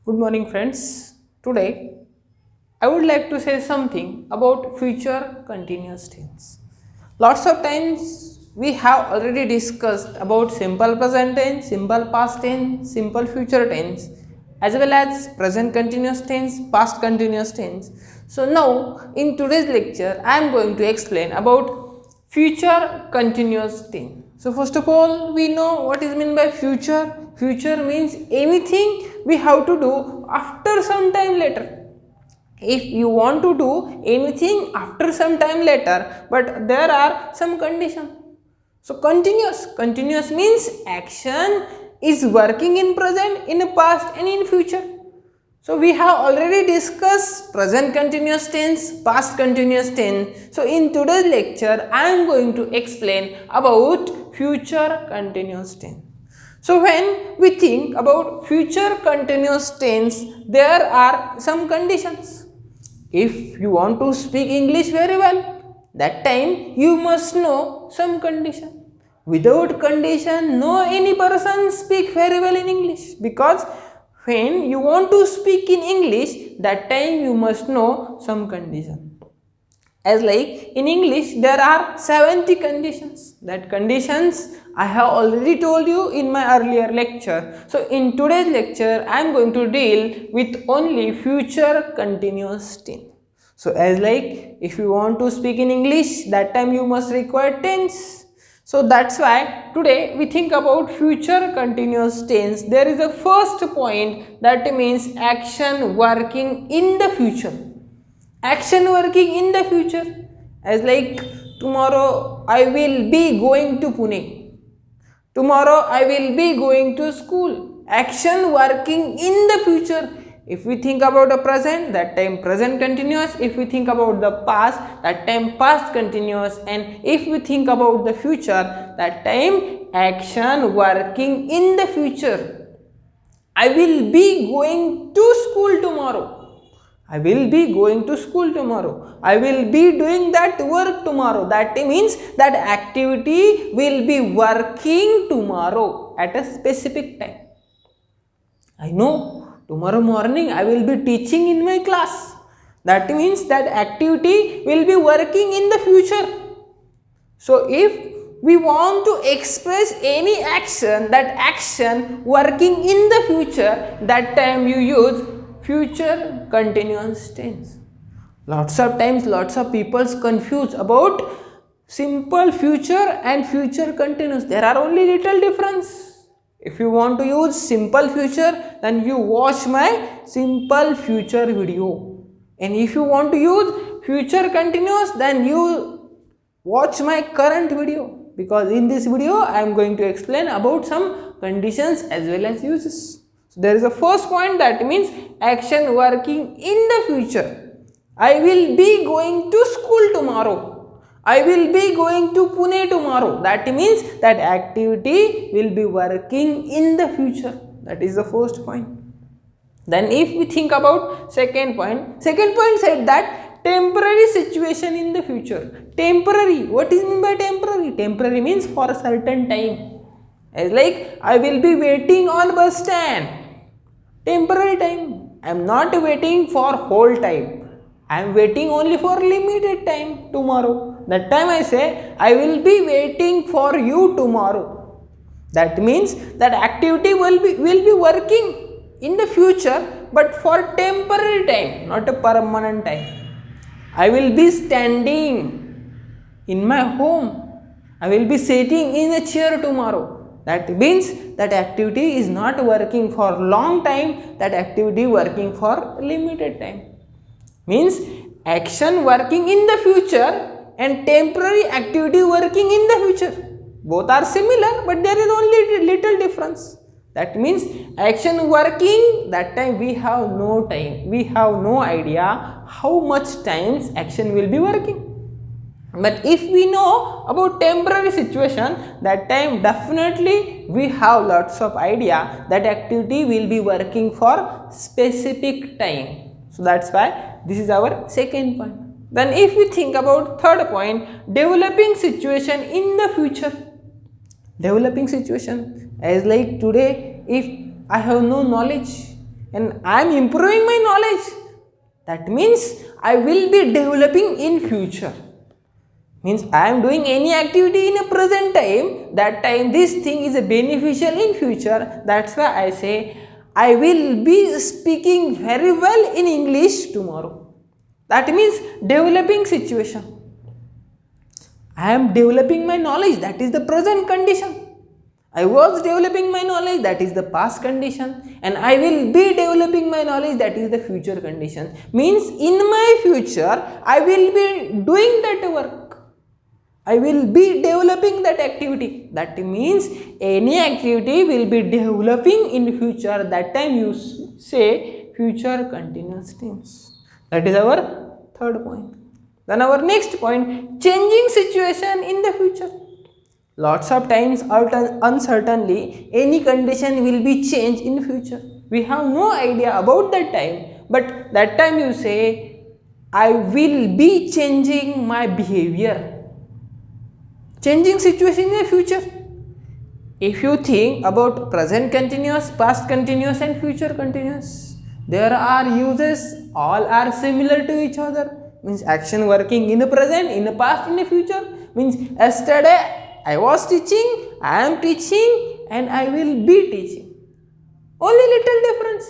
Good morning, friends. Today, I would like to say something about future continuous tense. Lots of times we have already discussed about simple present tense, simple past tense, simple future tense, as well as present continuous tense, past continuous tense. So now, in today's lecture, I am going to explain about future continuous tense. So first of all, we know what is meant by future. Future means anything we have to do after some time later. If you want to do anything after some time later, but there are some conditions. So continuous means action is working in present, in past and in future. So we have already discussed present continuous tense, past continuous tense. So in today's lecture, I am going to explain about future continuous tense. So when we think about future continuous tense, there are some conditions. If you want to speak English very well, that time you must know some condition. Without condition, no any person speak very well in English, because when you want to speak in English, that time you must know some condition. As like in English, there are 70 conditions. That conditions I have already told you in my earlier lecture. So in today's lecture, I am going to deal with only future continuous tense. So as like if you want to speak in English, that time you must require tense. So that's why today we think about future continuous tense. There is a first point, that means action working in the future. Action working in the future, as like tomorrow I will be going to Pune. Tomorrow I will be going to school. Action working in the future. If we think about the present, that time present continuous. If we think about the past, that time past continuous. And if we think about the future, that time action working in the future. I will be going to school tomorrow. I will be going to school tomorrow. I will be doing that work tomorrow. That means that activity will be working tomorrow at a specific time. I know tomorrow morning I will be teaching in my class. That means that activity will be working in the future. So if we want to express any action, that action working in the future, that time you use future continuous tense. Lots of times lots of people confuse about simple future and future continuous. There are only little difference. If you want to use simple future, then you watch my simple future video. And if you want to use future continuous, then you watch my current video, because in this video I am going to explain about some conditions as well as uses. So there is a first point, that means action working in the future. I will be going to school tomorrow. I will be going to Pune tomorrow. That means that activity will be working in the future. That is the first point. Then if we think about second point said that temporary situation in the future. Temporary, what is meant by temporary? Temporary means for a certain time. As like I will be waiting on bus stand. Temporary time. I am not waiting for whole time. I am waiting only for limited time tomorrow. That time I say I will be waiting for you tomorrow. That means that activity will be working in the future, but for temporary time, not a permanent time. I will be standing in my home. I will be sitting in a chair tomorrow. That means that activity is not working for long time, that activity working for limited time. Means action working in the future and temporary activity working in the future. Both are similar, but there is only little difference. That means action working, that time we have no time, we have no idea how much times action will be working. But if we know about temporary situation, that time definitely we have lots of idea that activity will be working for specific time. So that's why this is our second point. Then if we think about third point, developing situation in the future. Developing situation, as like today if I have no knowledge, and I am improving my knowledge. That means I will be developing in future. Means I am doing any activity in a present time, that time this thing is beneficial in future. That's why I say I will be speaking very well in English tomorrow. That means developing situation. I am developing my knowledge, that is the present condition. I was developing my knowledge, that is the past condition, and I will be developing my knowledge, that is the future condition. Means in my future I will be doing that work. I will be developing that activity. That means any activity will be developing in future. That time you say future continuous tense. That is our third point. Then our next point, changing situation in the future. Lots of times uncertainly any condition will be changed in future. We have no idea about that time, but that time you say I will be changing my behavior. Changing situation in the future. If you think about present continuous, past continuous and future continuous, there are uses, all are similar to each other. Means action working in the present, in the past, in the future. Means yesterday I was teaching, I am teaching and I will be teaching. Only little difference.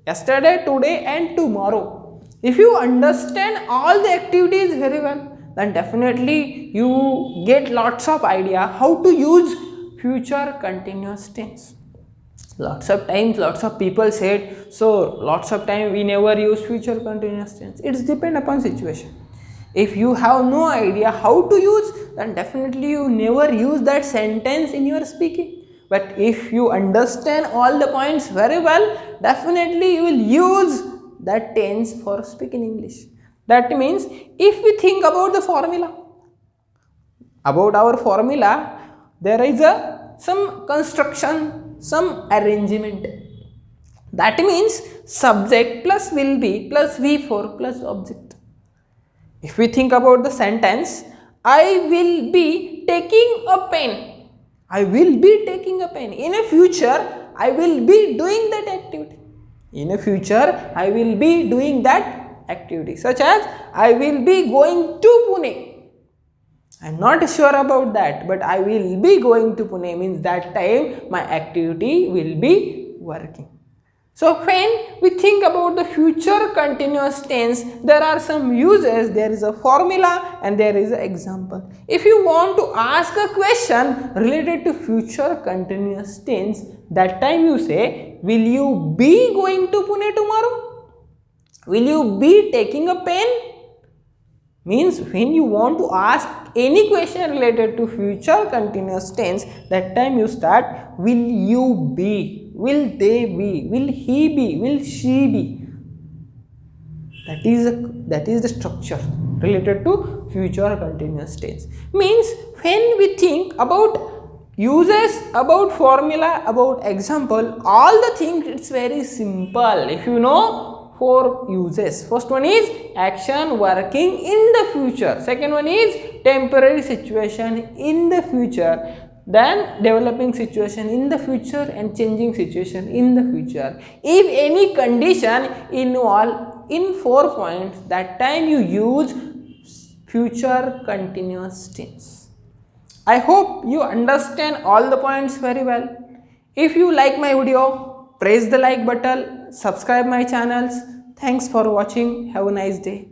Yesterday, today and tomorrow. If you understand all the activities very well, then definitely you get lots of idea how to use future continuous tense. Lots of times lots of people said, so lots of time we never use future continuous tense. It's depend upon situation. If you have no idea how to use, then definitely you never use that sentence in your speaking. But if you understand all the points very well, definitely you will use that tense for speaking English. That means if we think about the formula, about our formula, there is some construction, some arrangement. That means subject plus will be plus V4 plus object. If we think about the sentence, I will be taking a pen. I will be taking a pen. In a future, I will be doing that activity. In a future, I will be doing that activity, such as I will be going to Pune. I am not sure about that, but I will be going to Pune means that time my activity will be working. So when we think about the future continuous tense, there are some uses, there is a formula and there is an example. If you want to ask a question related to future continuous tense, that time you say, will you be going to Pune tomorrow? Will you be taking a pen? Means when you want to ask any question related to future continuous tense, that time you start will you be, will they be, will he be, will she be. That is the structure related to future continuous tense. Means when we think about uses, about formula, about example, all the things it's very simple. If you know 4 uses. First one is action working in the future. Second one is temporary situation in the future. Then developing situation in the future and changing situation in the future. If any condition involve in 4 points, that time you use future continuous tense. I hope you understand all the points very well. If you like my video, press the like button, subscribe my channels. Thanks for watching. Have a nice day.